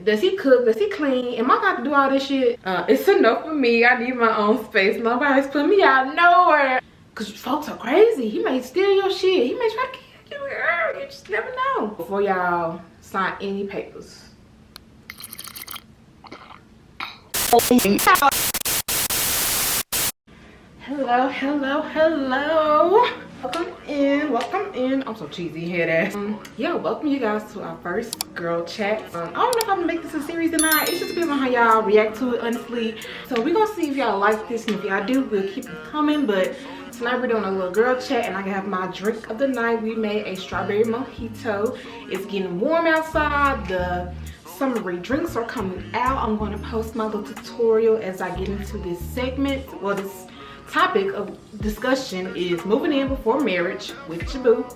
Does he cook? Does he clean? Am I got to do all this shit? It's enough for me. I need my own space. Nobody's putting me out nowhere. Cause folks are crazy. He may steal your shit. He may try to kill you, girl. You just never know. Before y'all sign any papers. Hello, hello, hello. Welcome in. I'm so cheesy here, ass. Yeah, welcome you guys to our first girl chat. I don't know if I'm gonna make this a series or not. It just depends on how y'all react to it, honestly. So we're gonna see if y'all like this, and if y'all do, we'll keep it coming. But tonight we're doing a little girl chat, and I can have my drink of the night. We made a strawberry mojito. It's getting warm outside. The summery drinks are coming out. I'm going to post my little tutorial as I get into this segment. Well, this topic of discussion is moving in before marriage with your boo,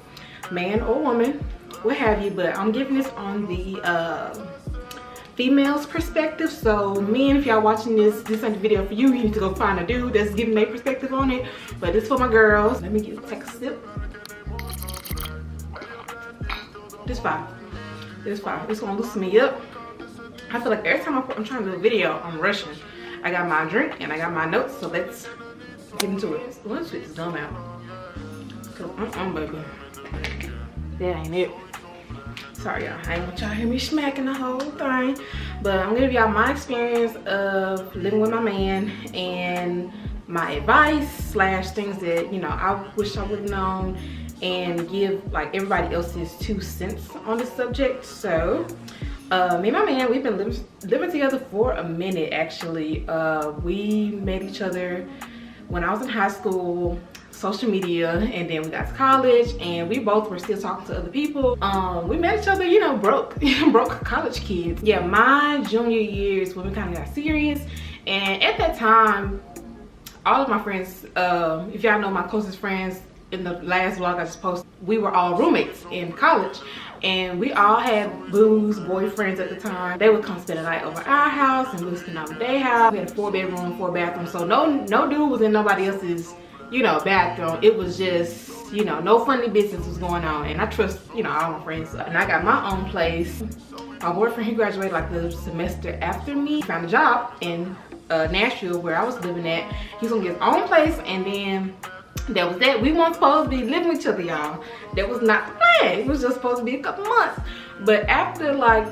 man or woman, what have you. But I'm giving this on the female's perspective. So men, if y'all watching this ain't the video for you. You need to go find a dude that's giving their perspective on it. But it's for my girls. Let me take a sip. This fine. This fine. This one loosen me up. I feel like every time I'm trying to do a video, I'm rushing. I got my drink and I got my notes, so let's get into it. Let's switch this gum out. Baby. That ain't it. Sorry, y'all. I ain't want y'all to hear me smacking the whole thing. But I'm gonna give y'all my experience of living with my man and my advice slash things that, you know, I wish I would have known, and give like everybody else's 2 cents on the subject. So me and my man, we've been living together for a minute actually. We met each other when I was in high school, social media, and then we got to college, and we both were still talking to other people. We met each other, you know, broke college kids. Yeah, my junior years when we kind of got serious, and at that time, all of my friends, if y'all know my closest friends, in the last vlog I just posted, we were all roommates in college, and we all had boos, boyfriends at the time. They would come spend the night over our house, and we would spend out at their house. We had a 4-bedroom, 4-bathroom, so no dude was in nobody else's, you know, bathroom. It was just, you know, no funny business was going on, and I trust, you know, all my friends. And I got my own place. My boyfriend, he graduated like the semester after me. He found a job in Nashville where I was living at. He's gonna get his own place, and then that was that. We weren't supposed to be living with each other, y'all. That was not the plan. It was just supposed to be a couple months. But after like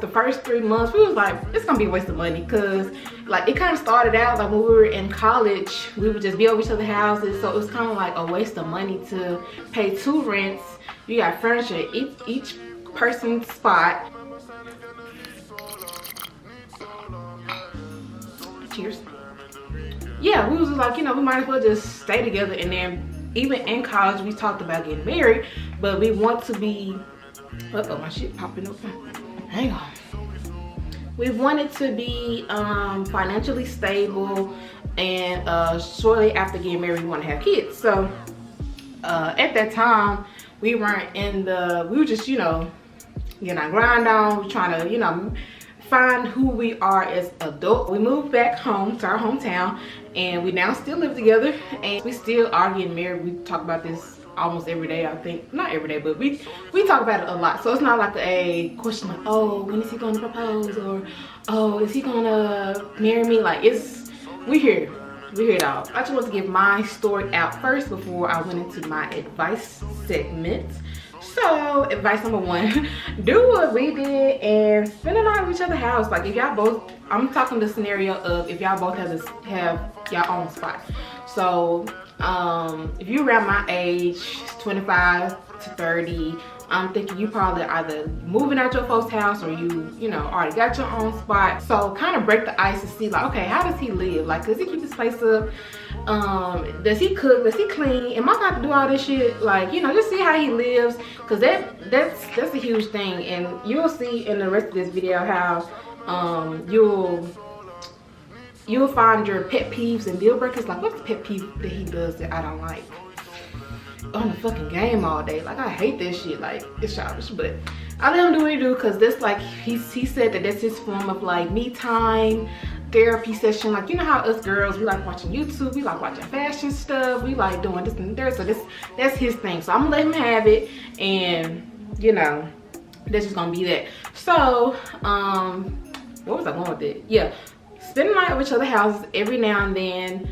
the first 3 months, we was like, it's gonna be a waste of money, because like it kind of started out like when we were in college, we would just be over each other's houses, so it was kind of like a waste of money to pay 2 rents. You got furniture each person's spot. Cheers. Yeah, we was like, you know, we might as well just stay together. And then even in college, we talked about getting married, but we want to be, uh-oh, my shit popping open. Hang on. We wanted to be financially stable, and shortly after getting married, we want to have kids. So at that time, we weren't in the, we were just, you know, getting our grind on, trying to, you know, find who we are as adults. We moved back home to our hometown, and we now still live together, and we still are getting married. We talk about this almost every day, I think. Not every day, but we talk about it a lot. So it's not like a question like, oh, when is he gonna propose, or oh, is he gonna marry me? Like, it's, we here it all. I just want to give my story out first before I went into my advice segment. So advice number 1, do what we did and spend the night with each other's house. Like if y'all both, I'm talking the scenario of if y'all both have your own spot. So if you're around my age, 25 to 30, I'm thinking you probably either moving out your folks' house, or you know, already got your own spot. So kind of break the ice and see like, okay, how does he live? Like, does he keep his place up? Does he cook? Does he clean? Am I got to do all this shit? Like, you know, just see how he lives, because that's a huge thing. And you'll see in the rest of this video how you'll find your pet peeves and deal breakers. Like, what's the pet peeve that he does that I don't like? On the fucking game all day. Like, I hate this shit. Like, it's childish, but I let him do what he do, because that's like, he said that that's his form of like me time, therapy session. Like, you know how us girls, we like watching YouTube, we like watching fashion stuff, we like doing this and that. So that's his thing. So I'm gonna let him have it, and you know, that's just gonna be that. So what was I going with it? Yeah, spend the night at each other's houses every now and then,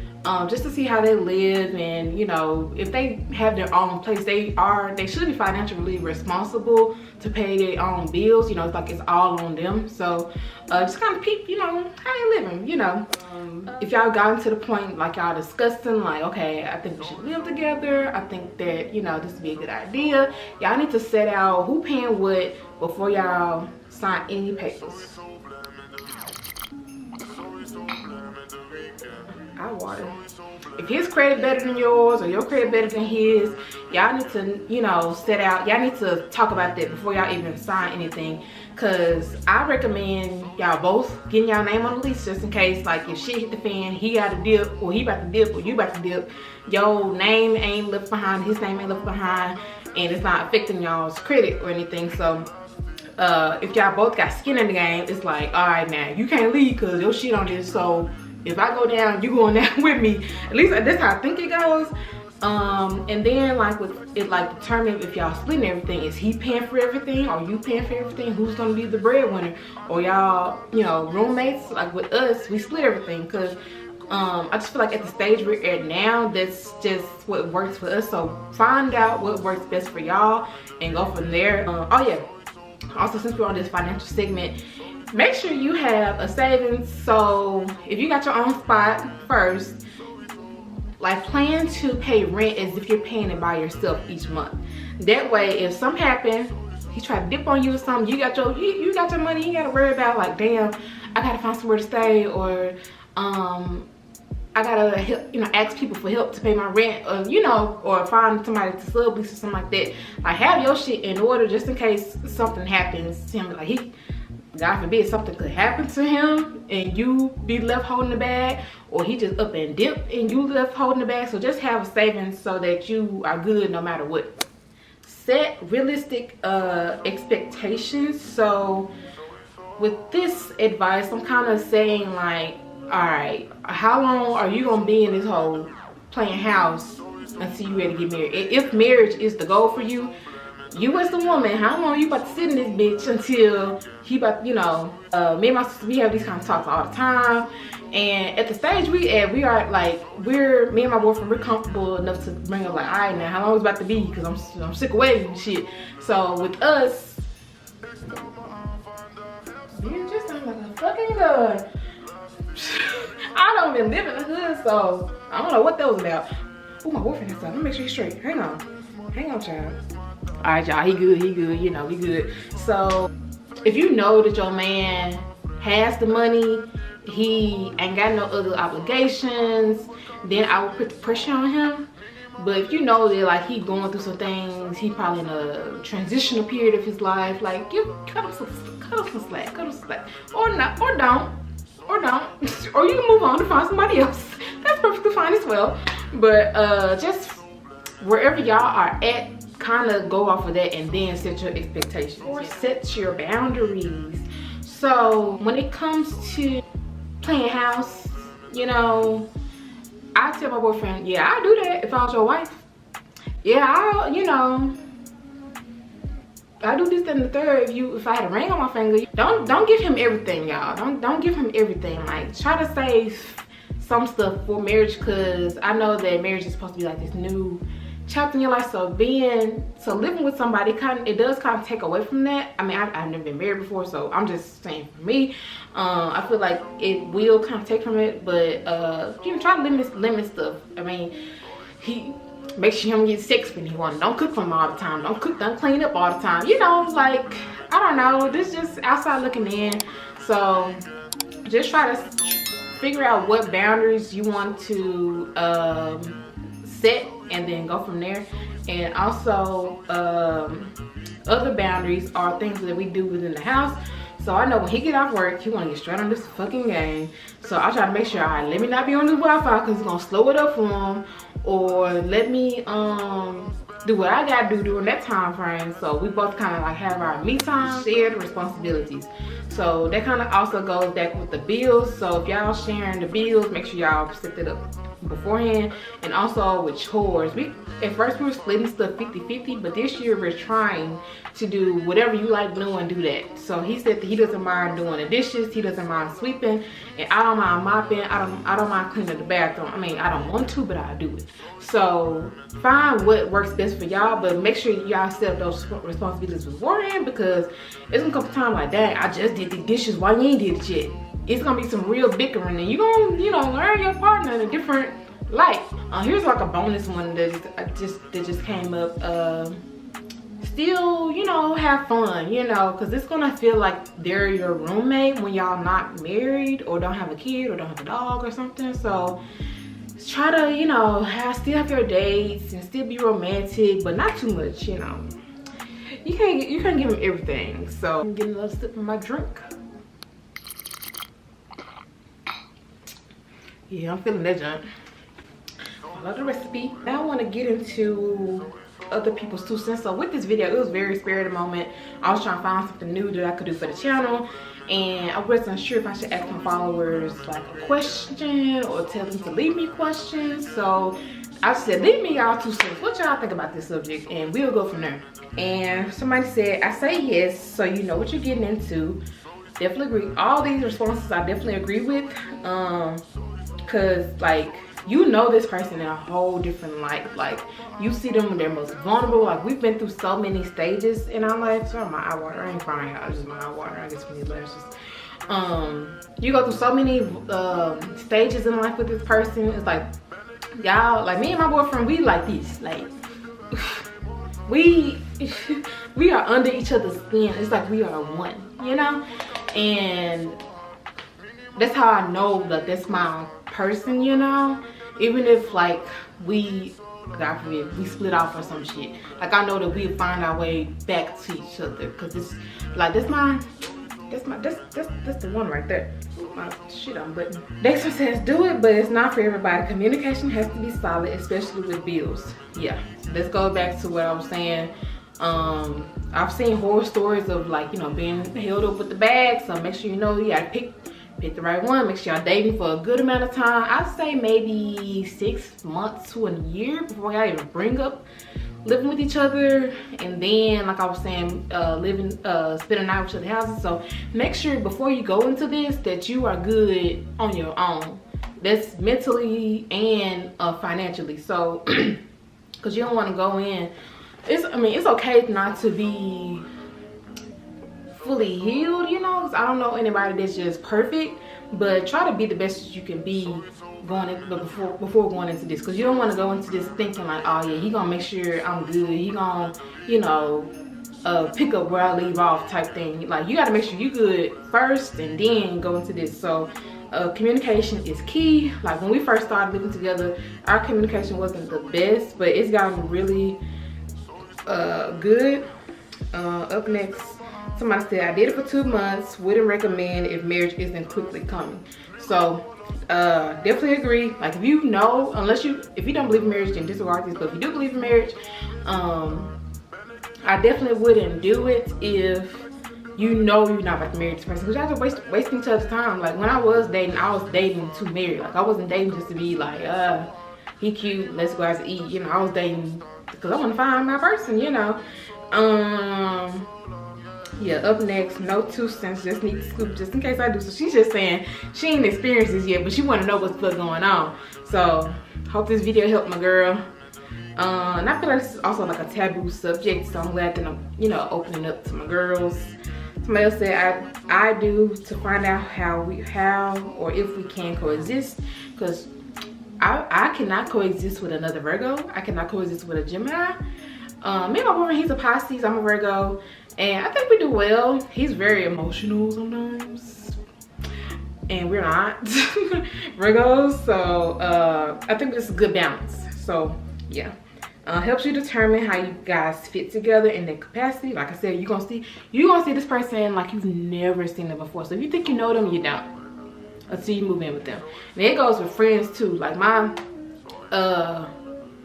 just to see how they live, and you know, if they have their own place, they should be financially responsible to pay their own bills. You know, it's like it's all on them. So just kind of peep, you know, how they living, you know. If y'all gotten to the point like y'all discussing, like, okay, I think we should live together, I think that, you know, this would be a good idea, y'all need to set out who paying what before y'all sign any papers. I water. If his credit better than yours or your credit better than his, y'all need to, you know, set out, y'all need to talk about that before y'all even sign anything. Cause I recommend y'all both getting y'all name on the lease, just in case, like, if shit hit the fan, he got to dip, or he about to dip, or you about to dip, your name ain't left behind, his name ain't left behind, and it's not affecting y'all's credit or anything. So if y'all both got skin in the game, it's like, all right, now you can't leave because your shit on this, so if I go down, you going down with me. At least that's how I think it goes. And then, like, with it, like, determine if y'all splitting everything. Is he paying for everything, or you paying for everything? Who's gonna be the breadwinner? Or y'all, you know, roommates? Like with us, we split everything. Cause I just feel like at the stage we're at now, that's just what works for us. So find out what works best for y'all and go from there. Oh yeah, also, since we're on this financial segment, make sure you have a savings. So if you got your own spot first, like, plan to pay rent as if you're paying it by yourself each month. That way, if something happen, he try to dip on you or something, you got your money, you gotta worry about, like, damn, I gotta find somewhere to stay, or I gotta help, you know, ask people for help to pay my rent, or, you know, or find somebody to sublease or something like that. Like, have your shit in order just in case something happens to him. Like, God forbid something could happen to him and you be left holding the bag, or he just up and dip and you left holding the bag. So just have a savings so that you are good no matter what. Set realistic expectations. So with this advice, I'm kind of saying, like, all right, how long are you gonna be in this whole playing house until you ready to get married? If marriage is the goal for you, you as the woman, how long you about to sit in this bitch until he about, you know, me and my sister, we have these kind of talks all the time. And at the stage we at, we are like, me and my boyfriend, we're comfortable enough to bring up, like, all right, now how long is it about to be? Because I'm sick of waiting and shit. So with us, you just sound like a fucking gun. I don't even live in the hood, so I don't know what that was about. Oh, my boyfriend is up. Let me make sure he's straight. Hang on, child. All right, y'all, he good, you know, we good. So if you know that your man has the money, he ain't got no other obligations, then I would put the pressure on him. But if you know that, like, he going through some things, he probably in a transitional period of his life, like, cut him some slack, or not, or don't, or you can move on to find somebody else. That's perfectly fine as well. But just wherever y'all are at, kind of go off of that and then set your expectations or set your boundaries. So when it comes to playing house, you know, I tell my boyfriend, yeah, I'll do that if I was your wife. Yeah, I'll, you know, I do this and the third if I had a ring on my finger. Don't give him everything, y'all. Don't give him everything. Like, try to save some stuff for marriage, because I know that marriage is supposed to be like this new chapter in your life. So living with somebody, it does kind of take away from that. I mean, I've never been married before, so I'm just saying for me, I feel like it will kind of take from it. But you can try to limit stuff. I mean, make sure he don't get sex when he wants. Don't cook for him all the time. Don't clean up all the time. You know, like, I don't know. This just outside looking in. So just try to figure out what boundaries you want to set, and then go from there. And also other boundaries are things that we do within the house. So I know when he get off work, he want to get straight on this fucking game. So I try to make sure, all right, let me not be on this Wi-Fi because it's gonna slow it up for him, or let me do what I gotta do during that time frame. So we both kind of like have our me time, shared responsibilities. So that kind of also goes back with the bills. So if y'all sharing the bills, make sure y'all set that up beforehand. And also with chores, at first we were splitting stuff 50-50, but this year we're trying to do whatever you like doing, do that. So he said that he doesn't mind doing the dishes, he doesn't mind sweeping, and I don't mind mopping, I don't mind cleaning the bathroom. I mean, I don't want to, but I do it. So find what works best for y'all, but make sure y'all set those responsibilities beforehand, because it's gonna come a time like that. I just did the dishes, why you ain't did it yet? It's gonna be some real bickering, and you gonna, you know, learn your partner in a different light. Here's like a bonus one that just came up. Still, you know, have fun, you know, because it's gonna feel like they're your roommate when y'all not married or don't have a kid or don't have a dog or something. So try to, you know, still have your dates and still be romantic, but not too much, you know. You can't give them everything. So I'm getting a little sip of my drink. Yeah, I'm feeling that junk. I love the recipe. Now I want to get into other people's 2 cents. So with this video, it was very spirited moment. I was trying to find something new that I could do for the channel, and I wasn't sure if I should ask my followers like a question or tell them to leave me questions. So I said, leave me y'all 2 cents. What y'all think about this subject, and we'll go from there. And somebody said, I say yes, so you know what you're getting into. Definitely agree. All these responses I definitely agree with, because like, you know this person in a whole different light. Like, you see them when they're most vulnerable. Like, we've been through so many stages in our life. Sorry, my eye water. I ain't crying, y'all. It's just my eye water. I guess from these lashes. You go through so many stages in life with this person. It's like, y'all, like me and my boyfriend, we like this. Like, we are under each other's skin. It's like we are one, you know? And that's how I know that that's my person, you know? Even if like we, God forbid, we split off or some shit, like I know that we'll find our way back to each other, because it's like that's the one right there. My shit on button. Next one says, do it, but it's not for everybody. Communication has to be solid, especially with bills. Yeah, let's go back to what I was saying. I've seen horror stories of, like, you know, being held up with the bag, so make sure you know you gotta pick the right one. Make sure y'all dating for a good amount of time. I'd say maybe 6 months to a year before y'all even bring up living with each other. And then, like I was saying, spending a night with each other's houses. So make sure before you go into this that you are good on your own. That's mentally and financially. So, because you don't want to go in. I mean, it's okay not to be fully healed, you know, because I don't know anybody that's just perfect, but try to be the best you can be going in, before going into this, because you don't want to go into this thinking like, oh yeah, he gonna make sure I'm good, he gonna, you know, pick up where I leave off type thing. Like, you got to make sure you good first and then go into this. So communication is key. Like, when we first started living together, our communication wasn't the best, but it's gotten really good. Up next, somebody said, I did it for 2 months, wouldn't recommend if marriage isn't quickly coming. So definitely agree. Like, if you know, if you don't believe in marriage, then disregard this, but if you do believe in marriage, I definitely wouldn't do it if you know you're not about to marry this person, because y'all just wasting each other's time. Like, when I was dating to marry. Like, I wasn't dating just to be like, he cute, let's go out to eat. You know, I was dating because I want to find my person, you know. Yeah, up next, no 2 cents, just need to scoop just in case I do. So she's just saying she ain't experienced this yet, but she want to know what's going on. So hope this video helped my girl. And I feel like this is also like a taboo subject, so I'm glad that I'm, you know, opening up to my girls. Somebody else said, I do to find out how or if we can coexist, because I cannot coexist with another Virgo. I cannot coexist with a Gemini. Me and my boyfriend, he's a Pisces, I'm a Virgo, and I think we do well. He's very emotional sometimes, and we're not Virgos, so I think this is a good balance. So yeah, helps you determine how you guys fit together in their capacity. Like I said, you're gonna see this person like you've never seen them before. So if you think you know them, you don't until you move in with them. And it goes with friends too. Like, my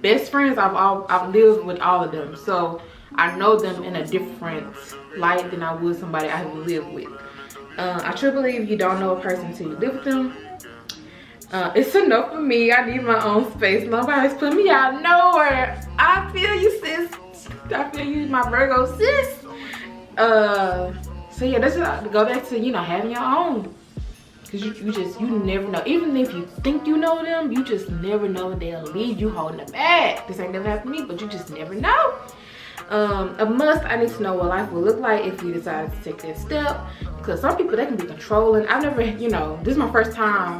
best friends, I've lived with all of them, so I know them in a different light than I would somebody I haven't lived with. I truly believe you don't know a person until you live with them. It's enough for me. I need my own space. Nobody's putting me out nowhere. I feel you, sis. I feel you, my Virgo sis. So yeah, that's to go back to, you know, having your own. Cause you never know. Even if you think you know them, you just never know. They'll leave you holding them back. This ain't never happened to me, but you just never know. A must, I need to know what life will look like if we decide to take that step. Because some people, they can be controlling. I've never, you know, this is my first time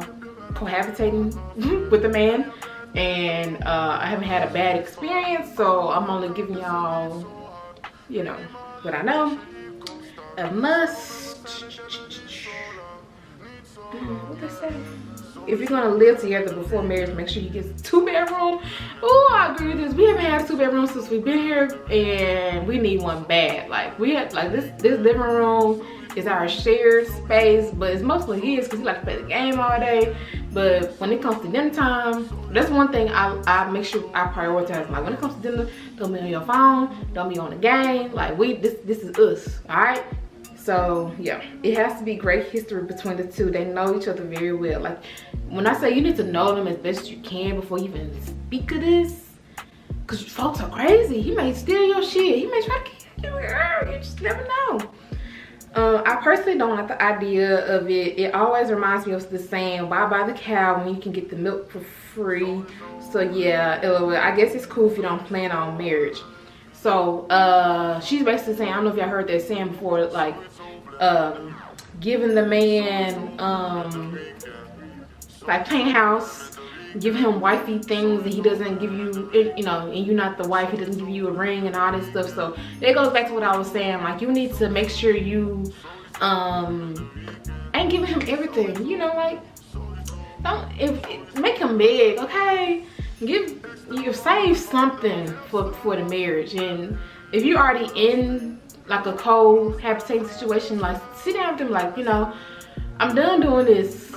cohabitating with a man. And I haven't had a bad experience. So I'm only giving y'all, you know, what I know. A must. What they say? If you're gonna live together before marriage, make sure you get 2-bedroom. Oh, I agree with this. We haven't had a 2-bedroom since we've been here, and we need one bad. Like we had, like this living room is our shared space, but it's mostly his because he likes to play the game all day. But when it comes to dinner time, that's one thing I make sure I prioritize. Like when it comes to dinner, don't be on your phone, don't be on the game. Like this is us, all right? So yeah, it has to be great history between the two. They know each other very well. Like when I say you need to know them as best you can before you even speak of this, because folks are crazy. He may steal your shit. He may try to kill you, girl. You just never know. I personally don't like the idea of it. It always reminds me of the saying, why buy the cow when you can get the milk for free? So yeah, I guess it's cool if you don't plan on marriage. So she's basically saying, I don't know if y'all heard that saying before, like giving the man like penthouse, give him wifey things, and he doesn't give you, you know, and you're not the wife, he doesn't give you a ring and all this stuff. So it goes back to what I was saying, like you need to make sure you ain't giving him everything, you know, like don't make him beg, okay? You save something for the marriage. And if you're already in like a cohabitating situation, like sit down with them, like, you know, I'm done doing this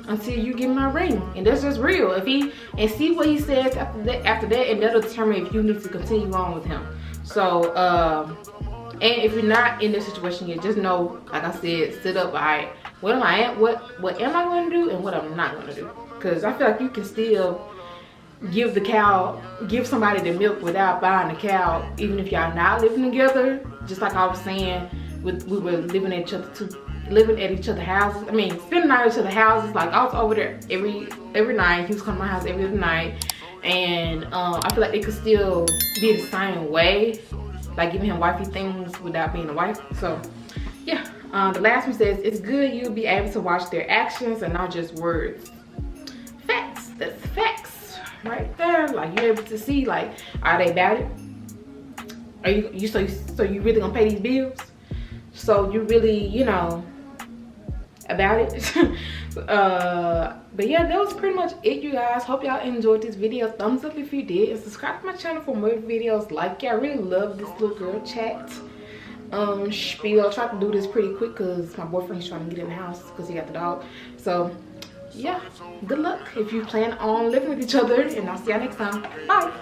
until you give me my ring. And that's just real. And see what he says after that, and that'll determine if you need to continue on with him. So and if you're not in this situation yet, just know, like I said, sit up. All right, what am I going to do and what I'm not going to do? Because I feel like you can still give somebody the milk without buying the cow, even if y'all not living together. Just like I was saying, we were living at each other's houses. I mean, spending night at each other's houses. Like I was over there every night. He was coming to my house every other night, and I feel like it could still be the same way, like giving him wifey things without being a wife. So yeah, the last one says it's good you'll be able to watch their actions and not just words. Facts. That's facts right there. Like you're able to see, like, are they about it? Are you so you really gonna pay these bills? So you really, you know, about it. But yeah, that was pretty much it, you guys. Hope y'all enjoyed this video. Thumbs up if you did, and subscribe to my channel for more videos like y'all. I really love this little girl chat spiel. I tried to do this pretty quick because my boyfriend's trying to get in the house because he got the dog. So yeah, good luck if you plan on living with each other, and I'll see y'all next time. Bye.